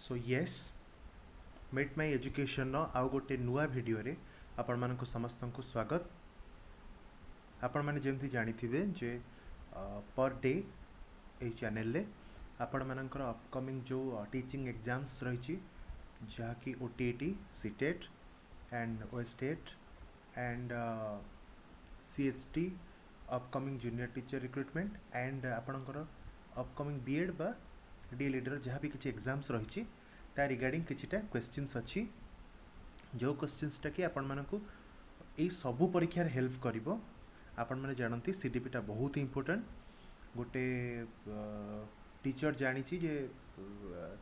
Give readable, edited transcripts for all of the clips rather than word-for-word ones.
सो येस मेट माई एजुकेशन आउ गोटे नुआ भिडियो रे आपण मानक समस्त को स्वागत। आपण माने जेमती जानिथिबे जे पर डे ए चैनल रे आपण मानकर अपकमिंग जो टीचिंग एग्जाम्स रही जहाँकि OTET ctet and OSTET and CST upcoming junior teacher recruitment and आपणकर अपकमिंग बीएड बा डीएलएड जहाँ भी किसी एग्जाम्स रही रिगार्डिंग किछिटा क्वेश्चंस अच्छी जो क्वेश्चंसटा कि आपण मानकु ए सबु परीक्षा हेल्प करिवो। आपण माने जानती सीडीपीटा बहुत इंपोर्टेंट गोटे टीचर जानी जे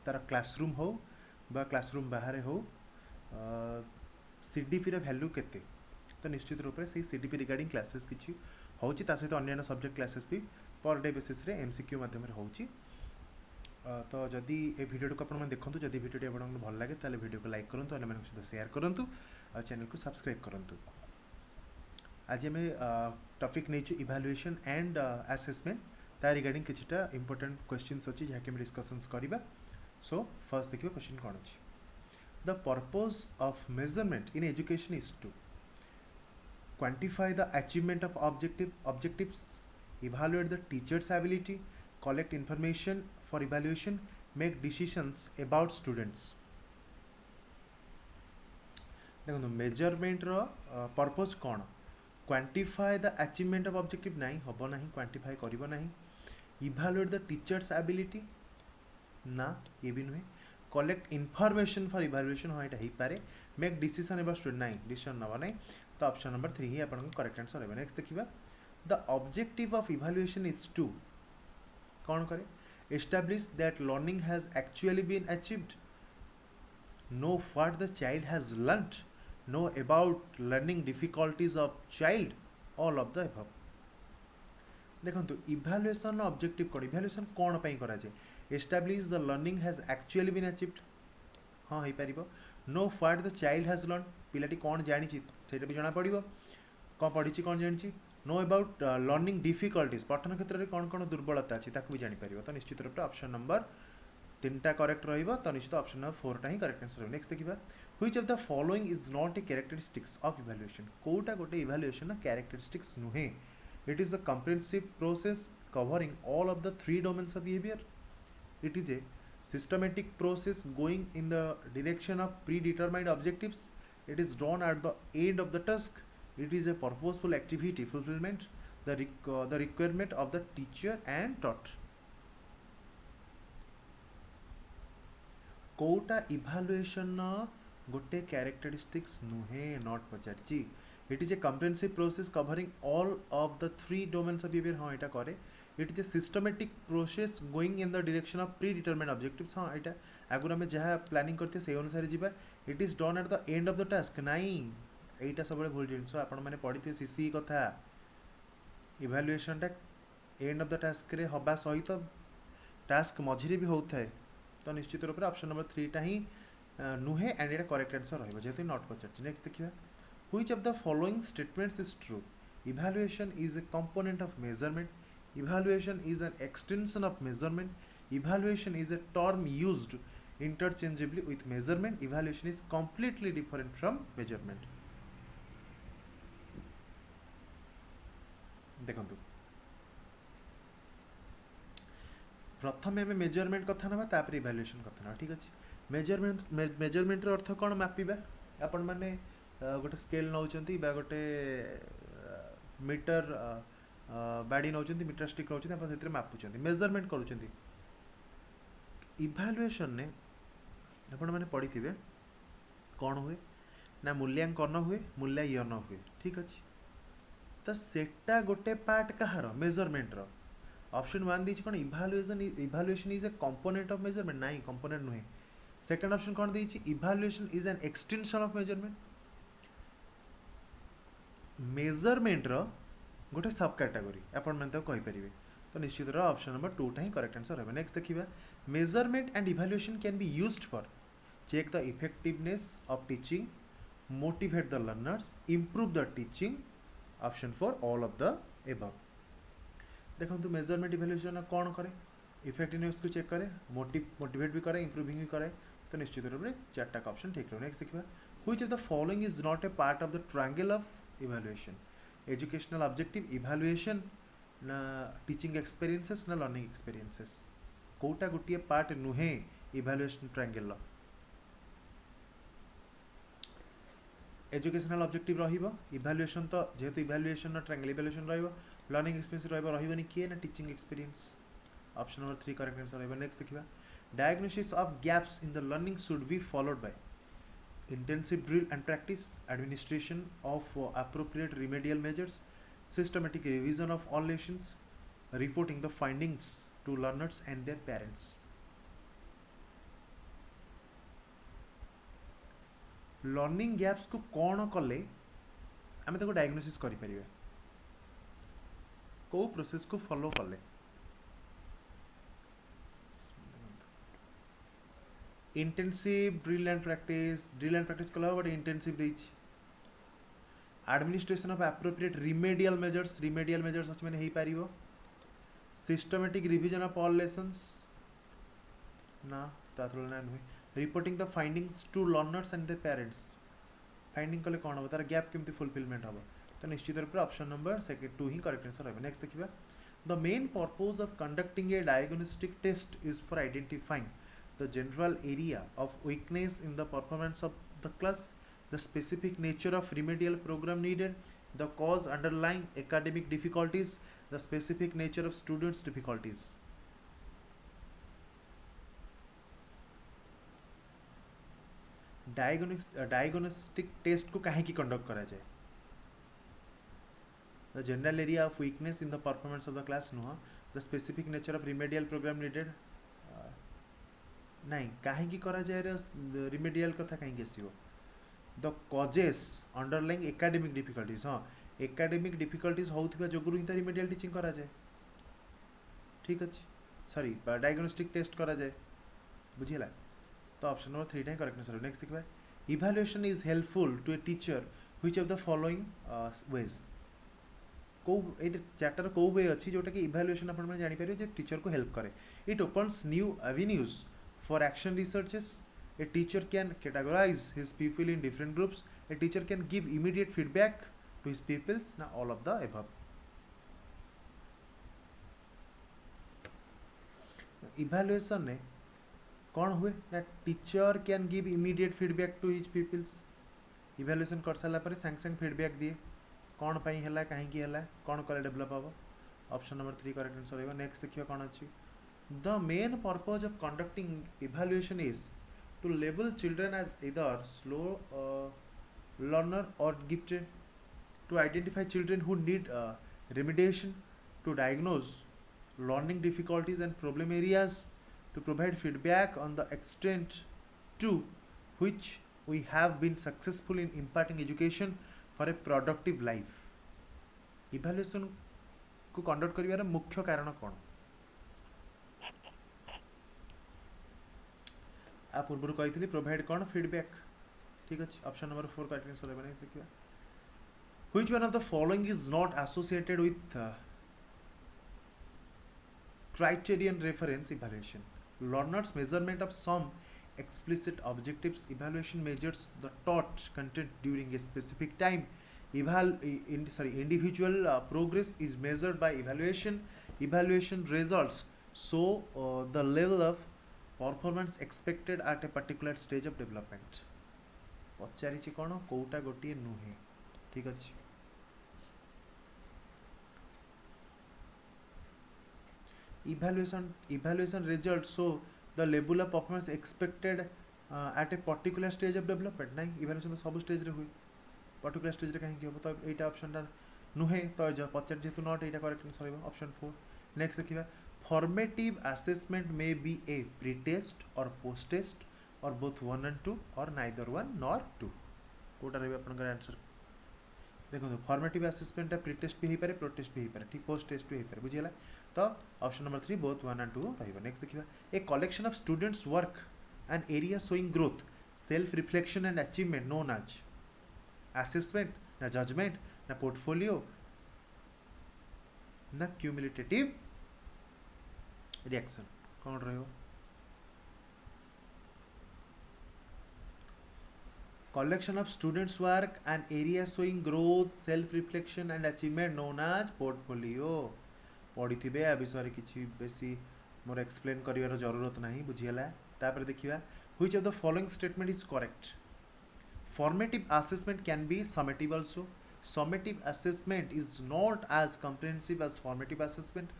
तार क्लासरूम हो बा क्लासरूम बाहर हो सीडीपी रो वैल्यू केते तो निश्चित रूप से सीडीपी रिगार्डिंग क्लासेस किछि होउची ता सहित अन्य सब्जेक्ट क्लासेस भी पर डे बेसिस रे एमसीक्यू माध्यम रे होउची। तो जदि ए वीडियो को आप देखूँ जदि वीडियो आपको भल लगे ताले वीडियो को लाइक करूँ अन्य सहित शेयर करूँ और चैनल को सब्सक्राइब करूँ। आज आम टॉपिक नहीं इवैल्यूएशन एंड असेसमेंट ता रिगार्डिंग किछिटा इंपोर्टेंट क्वेश्चंस अच्छी जहाँकि आम डिस्कशंस करवा। सो फर्स्ट देखिए क्वेश्चन कौन अच्छी। The purpose of measurement in education is to quantify the achievement of objectives, evaluate the teachers ability, collect information for evaluation, make decisions about students। देखो measurement रो purpose कौन quantify the achievement of objective नहीं हम ना quantify करिवो नहीं। Evaluate the teachers ability ना ये भी नुहे। कलेक्ट इनफॉरमेशन फॉर इवैल्यूएशन हाँ यहाँ हो पारे। मेक डिसीजन अबाउट स्टूडेंट नहीं डिसीजन नवा नहीं तो ऑप्शन नंबर 3 ही आपन करेक्ट आंसर है। नेक्स्ट देखिबा the objective of evaluation is to कौन करे establish that learning has actually been achieved, know what the child has learnt, know about learning difficulties of child, all of the above। देखंतु evaluation objective code evaluation कोन पई करा जे establish the learning has actually been achieved हां हे परिबो। know what the child has learned पिलाटी कोन जानि छि सेटा भी जाना पड़िबो कोन पढि छि कोन जानि छि। नो अबाउट लर्निंग डिफिकल्टीज पठन क्षेत्र में कौन कौन दुर्बलता अच्छी ताकू भी जापर। तो निश्चित रूप से ऑप्शन नंबर 3टा करेक्ट रहिबो तो निश्चित ऑप्शन नंबर 4टा ही करेक्ट आंसर। नेक्स्ट देखिबा which of the following is not a characteristics of evaluation कोटा गोटे इवैल्यूएशन कैरेक्टरिस्टिक्स नुहे। It is a comprehensive process covering all of the 3 domains of behaviour. It is a systematic process going in the direction of predetermined objectives. It is done at the end of the task. It is a purposeful activity fulfillment the requirement of the teacher and taught। कोटा evaluation गोटे characteristics नुहे not पचारची। It is a comprehensive process covering all of the 3 domains of behaviour हाँ यहाँ करे। It is a systematic process going in the direction of predetermined objectives हाँ यहाँ आगुरी आम जहाँ प्लानिंग करते से अनुसार जीवा। It is done at the end of the task नहीं एटा सब भूल जिनस आपण मैंने पढ़ी थे सीसी कथा इवैल्यूएशन टा एंड ऑफ द टास्क रे हवा सहित टास्क मझिरे भी होता है। तो निश्चित रूप से ऑप्शन नंबर 3टा ही नुहे एंड एटा करेक्ट आंसर रहिबो जेतु नॉट पचारछि। नेक्स्ट देखिबा which of the following statements is true. Evaluation is a component of measurement, evaluation is an extension of measurement, evaluation is a term used interchangeably with measurement, evaluation is completely different from measurement. देखो प्रथम आम measurement कथा ना तापर evaluation कथा ना ठीक अच्छे। मेजरमेंट अर्थ कौन मापिबा आपण माने गोटे स्केल नौचंती बा गोटे मीटर बाड़ी नौचंती मीटर स्टिक नौचंती आपण सेतरे मापुचंती मेजरमेंट करूचंती। इवैल्यूएशन ने आपण माने पढ़ी थिबे कौन हुए ना मूल्यांकन हुए मूल्यांकन हुए ठीक अच्छे। तो सेटा गोटे पार्ट कहार मेजरमेंट रो। ऑप्शन 1 दी कौन evaluation is a component of measurement नहीं कंपोनेंट नुहे। सेकंड ऑप्शन कौन दी evaluation is an extension of measurement. Measurement रो गोटे सब कैटेगरी आपण मन तो कहि परिबे। तो निश्चित रो ऑप्शन नंबर 2टा ही करेक्ट आंसर है। नेक्स्ट देखिबा measurement and evaluation can be used for check the effectiveness of teaching, motivate the learners, improve the teaching, option 4 all of the above. देखो तो मेजरमेंट इवैल्यूएशन कौन करे इफेक्टिवनेस को check करे, मोटिवेट भी करे, इंप्रूविंग भी करे, तो निश्चित रूप से चार्टा का ऑप्शन ठीक रहो। नेक्स्ट देखिए, which of the following is not A part of the triangle of evaluation? Educational objective, evaluation ना टीचिंग एक्सपीरियंसेस ना लर्निंग एक्सपीरियंसेस? कोटा गोटे पार्ट नुहे इवैल्यूएशन ट्रायंगल? एजुकेशनल ऑब्जेक्टिव रहिबो, इवैल्यूएशन तो जेहेतु इवैल्यूएशन ट्रायंगल इवैल्यूएशन रहिबो, लर्निंग एक्सपीरियंस रहिबोनी किए ना teaching experience? Option number 3 correct answer रहिबो। नेक्स्ट देखिबा, diagnosis of gaps in the learning should be followed by intensive drill and practice, administration of appropriate remedial measures, systematic revision of all lessons, reporting the findings to learners and their parents. Learning gaps को कौन कले आम ताको diagnosis करि परिबे? को process को follow कले? इंटेंसिव ड्रिल एंड प्रैक्टिस कला बट इंटेंसिव देछि। Administration of appropriate remedial measures अछि माने हेई पारिबो। Systematic revision of all lessons ना ता तुलना नुहे। Reporting the findings to learners and the parents, finding कले कौन हो तार गैप केमती फुलफिलमेंट हो? तो निश्चित रूप से ऑप्शन नंबर सेकंड 2 ही करेक्ट आंसर रहबे। नेक्स्ट देखिबा, the main purpose of conducting a diagnostic test is for identifying the general area of weakness in the performance of the class, the specific nature of remedial program needed, the cause underlying academic difficulties, the specific nature of students difficulties. Diagnostic test को काहे की conduct करा जाए? The general area of weakness in the performance of the class नुह, the specific nature of remedial programme needed नहीं, कहीं करा जाए रिमेडियल कथा कहीं आसो? The causes underlying academic difficulties, हाँ एकाडेमिक डिफिकल्टीज होउथिबा जोगुरु ही तो रिमेडियल टीचिंग करा जाए। ठीक अच्छे, सॉरी डायग्नोस्टिक टेस्ट करा जाए, बुझिला? तो option number 3 time correct answer. Next देखबा, evaluation is helpful to a teacher which of the following ways? को ए चैप्टर को वे अछि जोटा कि इवैल्यूएशन अपन में जानि पारे जे टीचर को हेल्प करे? It opens new avenues for action researches. A teacher can categorize his pupil in different groups. A teacher can give immediate feedback to his pupils. Now all of the above. Evaluation ने कौन हुए ना? Teacher can give immediate feedback to his peoples. Evaluation कर सारा पर सांग सांग feedback दिए कौन पाई हला, काहे की हला, कौन कले डेवलप हो? ऑप्शन नंबर 3 करेक्ट आंसर होगा। नेक्स्ट देखियो कौन अछि? The main purpose of conducting evaluation is to label children as either slow learner or gifted, to identify children who need remediation, to diagnose learning difficulties and problem areas, to provide feedback on the extent to which we have been successful in imparting education for a productive life. Evaluation को conduct करिवार मुख्य कारण कौन? आ पूर्व कही provide कौन feedback. ठीक अच्छे, option number 4 correct answer है। देखिए, which one of the following is not associated with criterion reference evaluation? Learners measurement of some explicit objectives. Evaluation measures the taught content during a specific time. Individual progress is measured by evaluation. Evaluation results show the level of performance expected at a particular stage of development. पचारि कौन कोटा गोटे नुहे? ठीक अच्छे, evaluation results show the level of performance expected at a particular stage of development. नहीं, evaluation तो सब stage रे हुए, पर्टिकुलर स्टेज रे कहीं हो? तो एटा ऑप्शन टा नुहे, तो पचार जेतु नॉट एटा करेक्ट आंसर होगा ऑप्शन 4। नेक्स्ट देखिबा, formative assessment may be a pre test और पोस्ट टेस्ट और बोथ 1 and 2 और नाइदर 1 nor 2। कोटा रहबे आपनकर आंसर? देखो फॉर्मेटिव असेसमेंट प्री टेस्ट भी हो पारे, प्रो टेस्ट भी हो पारे, ठीक पोस्ट टेस्ट भी हो पारे, बुझिला? तो ऑप्शन नंबर 3 बोथ 1 and 2 रहइबो। नेक्स्ट देखिबा, a collection of students work and area showing growth, self reflection and achievement known as assessment, ना जजमेंट, ना पोर्टफोलियो, ना क्यूमुलेटिव रिएक्शन। कौन रहिबो? collection of students work and area showing growth self reflection and achievement known as portfolio पढ़ी आ विषय किसी बेसी मोर explain कर जरूरत नहीं बुझीगला तापर देखिए which of the following statement is correct formative assessment can be summative also summative assessment is not as comprehensive as formative assessment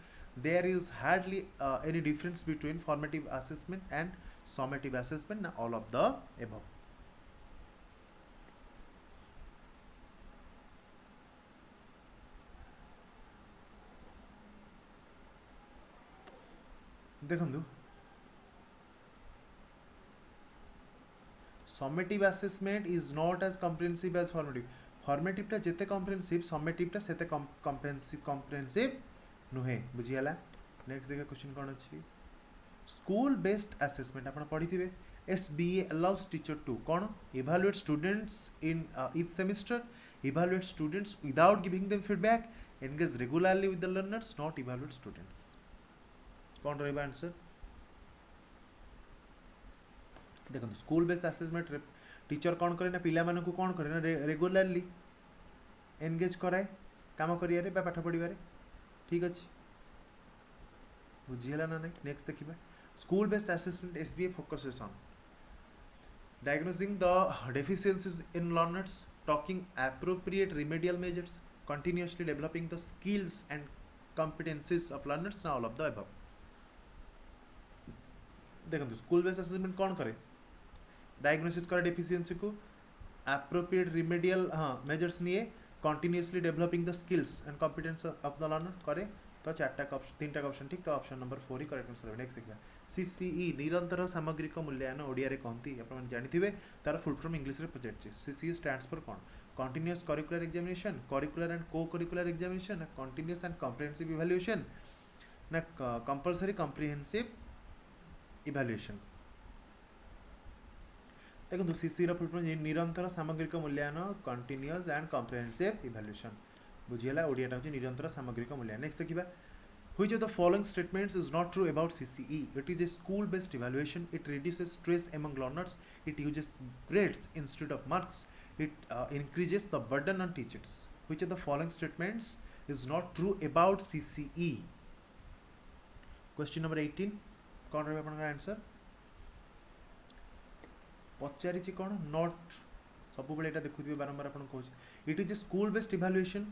there is hardly any difference between formative assessment and summative assessment all of the above देखंतु summative assessment is not as comprehensive as formative formative टा जेते comprehensive summative टा सेते comprehensive नुहे बुझीगला next देखा question कौन अच्छी school based assessment आप पढ़ी SBA allows teacher to कौन evaluate students in each semester evaluate students without giving them feedback engage regularly with the learners not evaluate students कौन रहा आंसर देखो स्कूल बेस्ड असेसमेंट टीचर कौन करे ना पिला मानू कौन करे ना रेगुलारली एंगेज कराए काम करियारे बा पाठ पढ़िबारे ठीक अच्छे बुझीगला ना नहीं नेक्स्ट देखिबा school based assessment SBA focuses on diagnosing the deficiencies in learners talking appropriate remedial measures continuously developing the skills and competencies of learners now all of the above देखो स्कूल बेस्ड असेसमेंट कौन करे diagnosis करे deficiency को appropriate remedial हाँ measures निए continuously developing the skills and competence of the learner करे तो तीन ऑप्शन ठीक तो ऑप्शन नंबर 4 ही करेक्ट आंसर है नेक्स्ट देखिए CCE निरंतर सामग्रिक मूल्यांकन ओडिया रे कहती अपन जानिथिबे तार फुल फॉर्म इंग्लिश रे पचारछि CCE स्टैंड्स फॉर कोन continuous curricular examination curricular and cocurricular examination continuous and comprehensive evaluation ना कंपलसरी कॉम्प्रिहेंसिव इवैल्यूएशन देखो CCE रो फुल फॉर्म निरंतर सामग्रिक मूल्यांकन कंटीन्यूअस एंड कॉम्प्रिहेंसिव इवैल्यूएशन बुझीगला ओडिया टा निरंतर सामग्रिक मूल्यांकन नेक्स्ट देखिबा which of the following statements is not true about CCE it is a school based evaluation it reduces stress among learners it uses grades instead of marks it increases the burden on teachers which of the following statements is not true about CCE question number 18 कौन रहा आपन answer पचारि कौन not सब बेले एटा देखुथिबे बारंबार आपन कहूछि it is a school based evaluation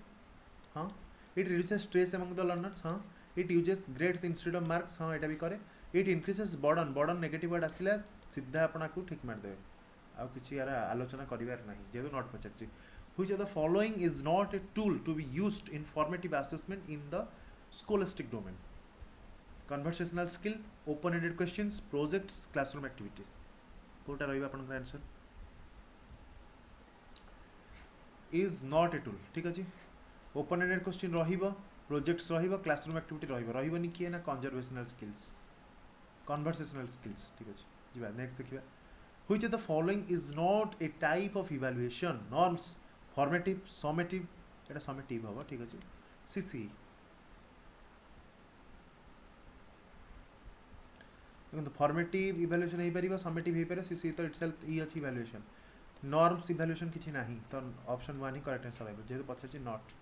हां it reduces stress among the learners हां it uses grades instead of marks हाँ यहाँ भी करे it increases burden burden negative word आसिला सीधा आपन को ठीक मारदेवे आउ किछि यार आलोचना करिवार नाही जेतु नॉट पचारछि which of the following is not a tool to be used in formative assessment in the scholastic domain conversational skill open ended questions projects classroom activities कोटा रहइबा आपन आंसर इज नॉट ए टूल ठीक अछि open ended question रहिबो projects रहिबो classroom activity रहिबो रहिबोनी किए ना कंजर्वेशनल स्किल्स कन्वर्सेशनल स्किल्स ठीक अछि जिबा नेक्स्ट देखिबा which of the following is not A type of evaluation norms formative summative Etah summative होबो ठीक अछि CCE देखो फॉर्मेटिव इवैल्यूएशन हे परिबो समेटिव हे परिबो CCE तो इटसेल्फ ई अछि इवैल्यूएशन नॉर्म्स इवैल्यूएशन किछि नाही तो ऑप्शन 1 ही करेक्ट आंसर आइबो जेतु पछछि नॉट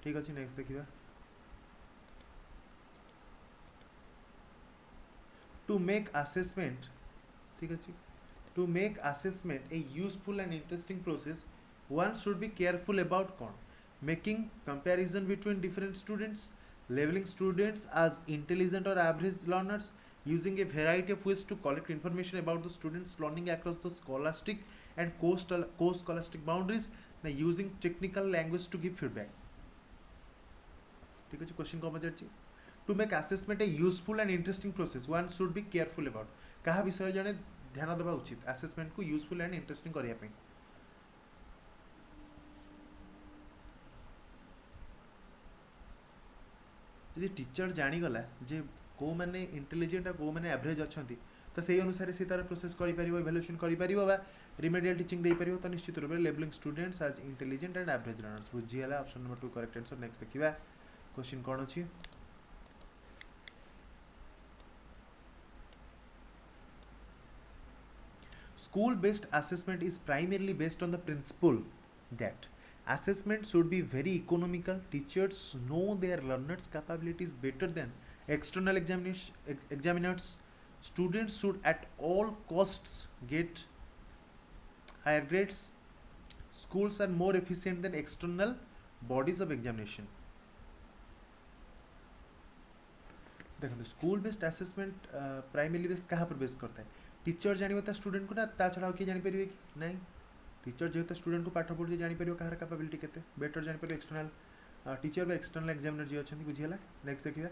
ठीक अछि नेक्स्ट देखिबा to make assessment ठीक है to make assessment a useful and interesting process one should be careful about कौन making comparison between different students labeling students as intelligent or average learners using a variety of ways to collect information about the students learning across the scholastic and co-scholastic boundaries by using technical language to give feedback ठीक है question को पचारछि to make assessment a useful and interesting process one should be careful about कहा विषय जने ध्यान देबा उचित assessment को यूजफुल एंड इंटरेस्टिंग करिया पे यदि टीचर जानी गला जे को माने इंटेलिजेंट आ को माने एवरेज अछंती तो सेही अनुसार से तार प्रोसेस करि परिबो इवैल्यूएशन करि परिबो बा रिमेडियल टीचिंग दे परिबो तो निश्चित रूप से labelling students as intelligent and average learners बुझियाला option number 2 correct answer next देखिबा क्वेश्चन कोन अछि School based assessment is primarily based on the principle that assessment should be very economical. Teachers know their learners capabilities better than external examiners. Students should at all costs get higher grades. Schools are more efficient than external bodies of examination. देखो school based assessment primary base क्या base करता है teacher जान student को ना ता छड़ा किए जापर कि ना टीचर जेहतु स्टूडेंट को पाठ पढ़ुचे जापर कहार कैपेबिलिटी केते बेटर जापर एक्सटर्नल टीचर बा एक्सटर्नल एग्जामिनर जी अच्छा बुझीगला नेक्स्ट देखिए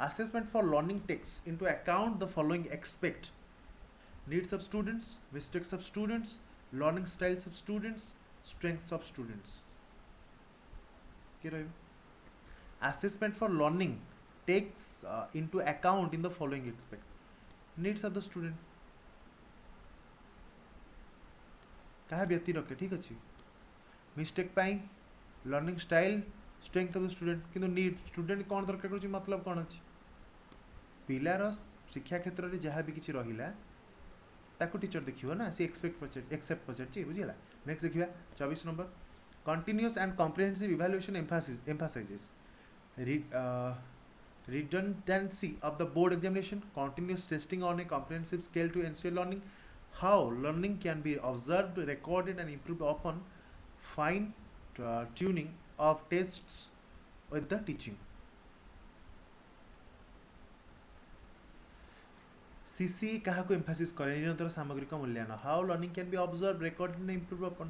assessment for learning takes into account the following aspect: needs of students, mistakes of students, learning styles of students, strengths of students. Assessment for learning takes into account in the following aspect: needs of the student कहा व्यक्ति रखे ठीक अच्छे mistake pi learning style strength of the student किंतु need student कौन दरकार कर मतलब कौन अच्छी पिलार शिक्षा क्षेत्र में जहाँ भी किसी रहा ताको टीचर देखियो ना सी एक्सेप्ट पचार बुझीगला नेक्स्ट देखिए 24 number continuous and comprehensive evaluation emphasises redundancy of the board examination, continuous testing on a comprehensive scale to ensure learning, how learning can be observed, recorded and improved upon fine tuning of tests with the teaching. CC कहा को एम्फासिस करे निरंतर सामग्रिक मूल्यांकन, how learning can be observed, recorded and improved upon.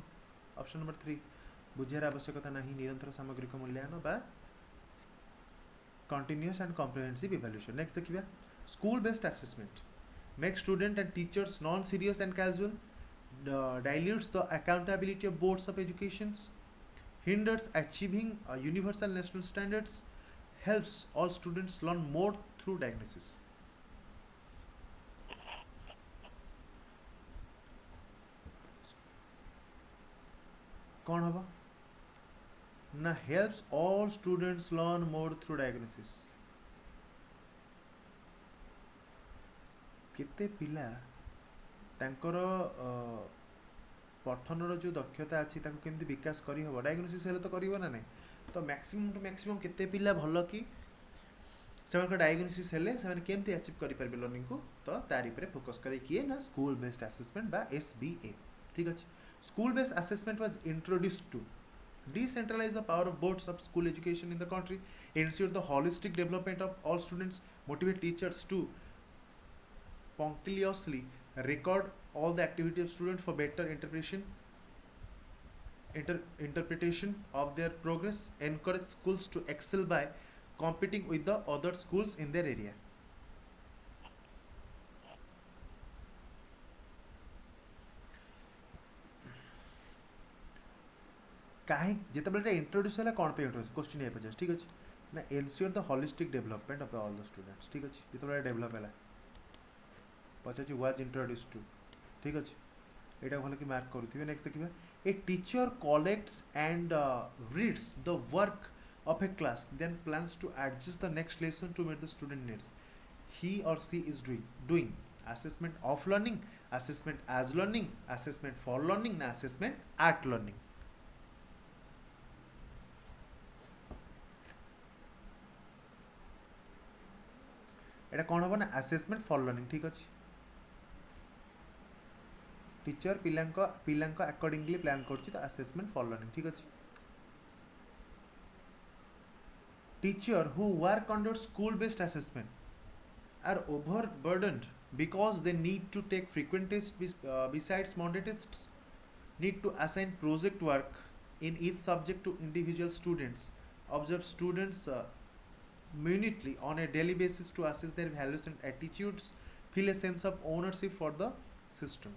Option number 3 बुझियार आवश्यकता नहीं निरंतर सामग्रिक मूल्यांकन बा continuous and comprehensive evaluation. Next देखिए school based assessment makes student and teachers non serious and casual, dilutes the accountability of boards of education, hinders achieving universal national standards, helps all students learn more through diagnosis. कौन होगा ना helps all students learn more through diagnosis. केते पिला तांकर पठनर जो दक्षता अच्छी ताको केमती विकास करी हबो डायग्नोसिस हेले तो करिवो ना नै तो मैक्सिमम टू मैक्सिमम केते पिला भलो कि सेमान डायग्नोसिस हेले सेमान केमती अचीव करि परबे लर्निंग को तो तारि परे फोकस करे किए ना स्कूल बेस्ड असेसमेंट बा एसबीए ठीक अछि. School based assessment was introduced to decentralize the power of boards of school education in the country, ensure the holistic development of all students, motivate teachers to punctiliously record all the activity of students for better interpretation of their progress, encourage schools to excel by competing with the other schools in their area. कहीं जिते introduce है कौन पे introduce question ये पचास ठीक अच्छे ना ensure the holistic development of all the students ठीक अच्छे जिते डेवलप है पचास वाज इंट्रोड्यूस टू ठीक अच्छे यहाँ भल कि मार्क करुवे. नेक्स्ट देखिए a teacher collects and reads the work of a class then plans to adjust the next lesson to meet the student needs. He और she is doing assessment of learning, assessment as learning, assessment for learning ना assessment at learning. एटा कौन हम ना assessment for learning ठीक अच्छे. Teacher पिला accordingly plan कर असेसमेंट फॉर लर्निंग ठीक अच्छे. Teacher who work under school based assessment are overburdened because they need to take frequent tests besides Monday tests, need to assign project work in each subject to individual students, observe students minutely on a daily basis to assess their values and attitudes, feel a sense of ownership for the system.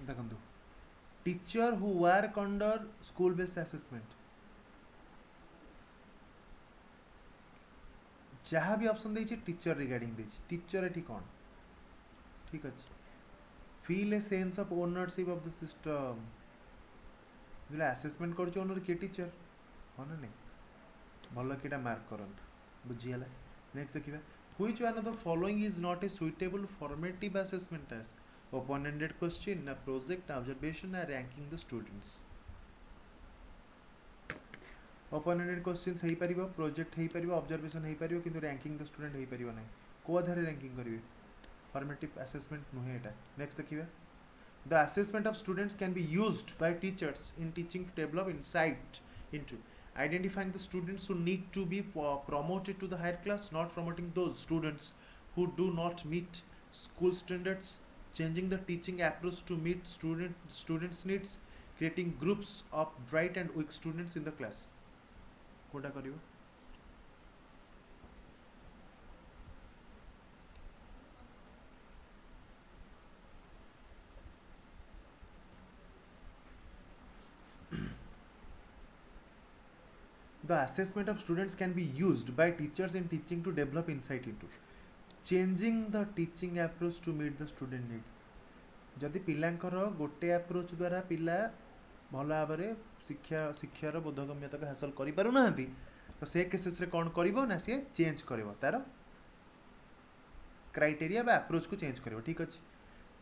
देखो teacher who work under school based assessment जहाँ भी option देछि teacher regarding देछि teacher एठी कौन ठीक अच्छे. Feel a sense of ownership of the system जो असेसमेंट कर ओनर के टीचर हाँ ना नहीं भल कि मार्क करंतु बुझीगला। नेक्स्ट देखिए which one of the following is not A suitable formative assessment task open ended question ना प्रोजेक्ट ऑब्जर्वेशन ना ranking the students. Open ended question हो पार प्रोजेक्ट हो पार ऑब्जर्वेशन हो पार कि रैंकिंग द स्टूडेंट हो पार ना को आधार रैंकिंग करेंगे फॉर्मेटिव असेसमेंट नुहे एटा। नेक्स्ट देखिए the assessment of students can be used by teachers in teaching to develop insight into identifying the students who need to be promoted to the higher class, not promoting those students who do not meet school standards, changing the teaching approach to meet students needs, creating groups of bright and weak students in the class। कोटा करियो the assessment of students can be used by teachers in teaching to develop insight into changing the teaching approach to meet the student needs। जदि पिलांकर गोटे approach द्वारा पिला भल भाव में शिक्षार बोधगम्यता हासिल कर पारना तो से केसेस रे कौन करिवो ना सी चेंज करिवो तार क्राइटेरिया बा अप्रोच को चेंज करिवो। ठीक अछि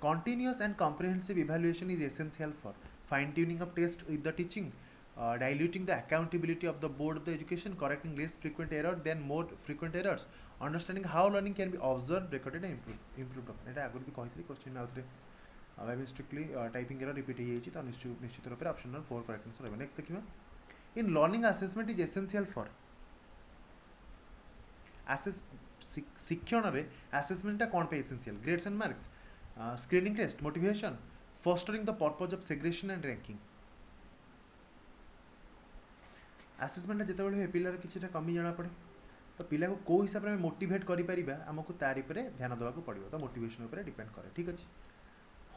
continuous and comprehensive evaluation is essential for fine tuning of test with the teaching, diluting the accountability of the board of the education, correcting less frequent error than more frequent errors, understanding how learning can be observed, recorded and improved upon। एटा आगुर भी कहितली question आउथरे by mistakenly typing error repeat हो जाइछि तो निश्चित रूप से ऑप्शन नंबर 4 करेक्ट आंसर रहबो। नेक्स्ट देखिबा in learning assessment is essential for assess शिक्षण रे असेसमेंट टा कोन पे essential grades and marks, screening test, motivation, fostering the purpose of segregation and ranking. Assessment जिते पिलार कि कमी जना पड़े तो पिला को कौ हिसाब से मोटिवेट करमको तार ध्यान देवाक पड़ो तो मोटिवेशन डिपेंड करे। ठीक अच्छे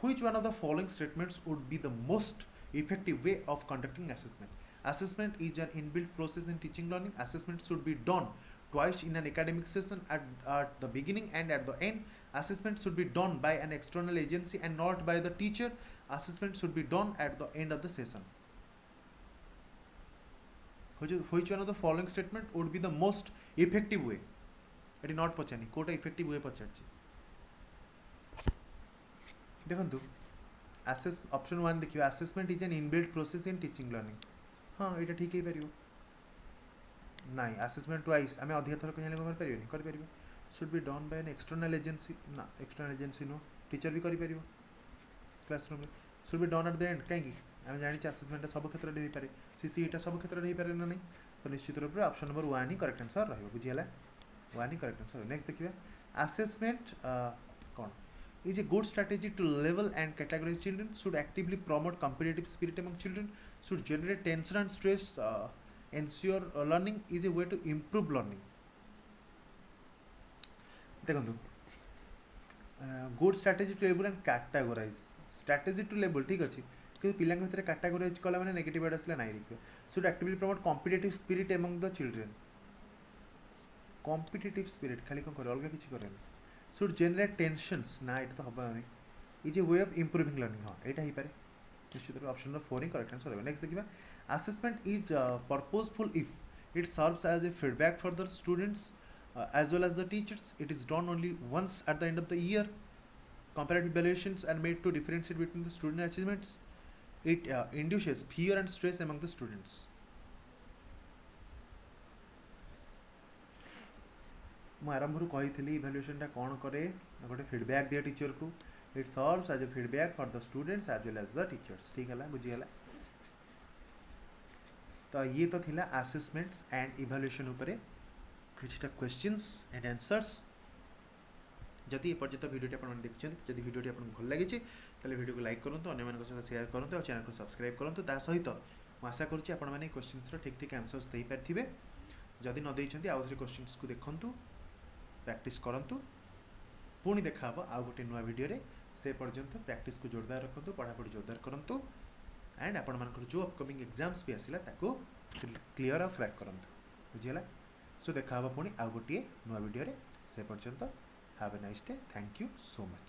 which one of the following statements would be the most effective way of conducting assessment. Assessment is an inbuilt process in teaching learning. Assessment should be done twice in an academic session at the beginning and at the end. Assessment should be done by an external agency and not by the teacher. Assessment should be done at the end of the session। Which one of the following statement would be the most effective way? एटी not पचानी कोटा effective way पचार देखो assess option 1 देखिए assessment is an inbuilt process in teaching learning. हाँ ये ठीक है पार नाई असेसमेंट वाइज आम अधिक थर कहीं कर should be done by an external agency ना एक्सटर्नल एजेंसी नो टीचर भी कर classroom should be done at the and कहीं आम जानी असेसमेंट सब क्षेत्र में हो पाए सीसीईटा सब क्षेत्र में हो पारे ना नहीं तो निश्चित रूप से ऑप्शन नंबर 1 ही करेक्ट आंसर रहा बुझीगला 1 ही करेक्ट आंसर। नेक्स्ट देखिए असेसमेंट कौन is a good strategy to level and categorize children, should actively promote competitive spirit among children, should generate tension and stress, ensure learning, is a way to improve learning। देखो good strategy to label and categorise strategy to label ठीक अच्छे कि पिला भितर categorise कला मैंने negative add आसला नहीं देखिए should actively promote competitive spirit among the children. Competitive spirit खाली कौन करे अलग किसी करे शुड जेनरेट टेंशन्स ना ये तो हम नहीं is a way of improving learning. हाँ यहाँ हो पाए निश्चित रूप ऑप्शन नंबर 4 ही करेक्ट आंसर होगा। नेक्स्ट देखिए assessment is purposeful if it serves as a feedback for the students as well as the teachers। It is done only once at the end of the year। Comparative evaluations are made to differentiate between the student achievements। It induces fear and stress among the students। मैं आरंभ कही evaluation कौन करे गोटे feedback दिए teacher को। It serves as a feedback for the students as well as the teachers. ठीक है बुझीगला तो ये तो थिला असेसमेंट्स एंड इवैल्यूएशन उपरे किछटा क्वेश्चंस एंड आंसर्स। जदि एपर्यंत भिडियोटी आपन देखछन जदि भिडियोटी आपन भल लागिछि ताले भिडियो को लाइक करंतु अन्य मानक सहित शेयर करंतु और चैनल को सब्सक्राइब करंतु ता सहित मैं आशा करूछि आपन माने क्वेश्चंस रो ठीक ठीक आंसर्स देई पारथिबे। जदि न देइछन्ती आ थ्री क्वेश्चंस को देखंतु प्रैक्टिस करंतु पुणी देखा हबो आ गोटे नुवा वीडियो रे। से पर्यंत प्रैक्टिस को जोरदार रखंतु पढ़ापढ़ी जोरदार करंतु एंड आपन मानकर जो अपकमिंग एग्जाम्स भी आसिला ताको क्लियर और क्रैक करंतु बुझियला। सो देखा पुणी आउ गोटे नुआ वीडियो रे से पर्यंत have a nice day. Thank you so much.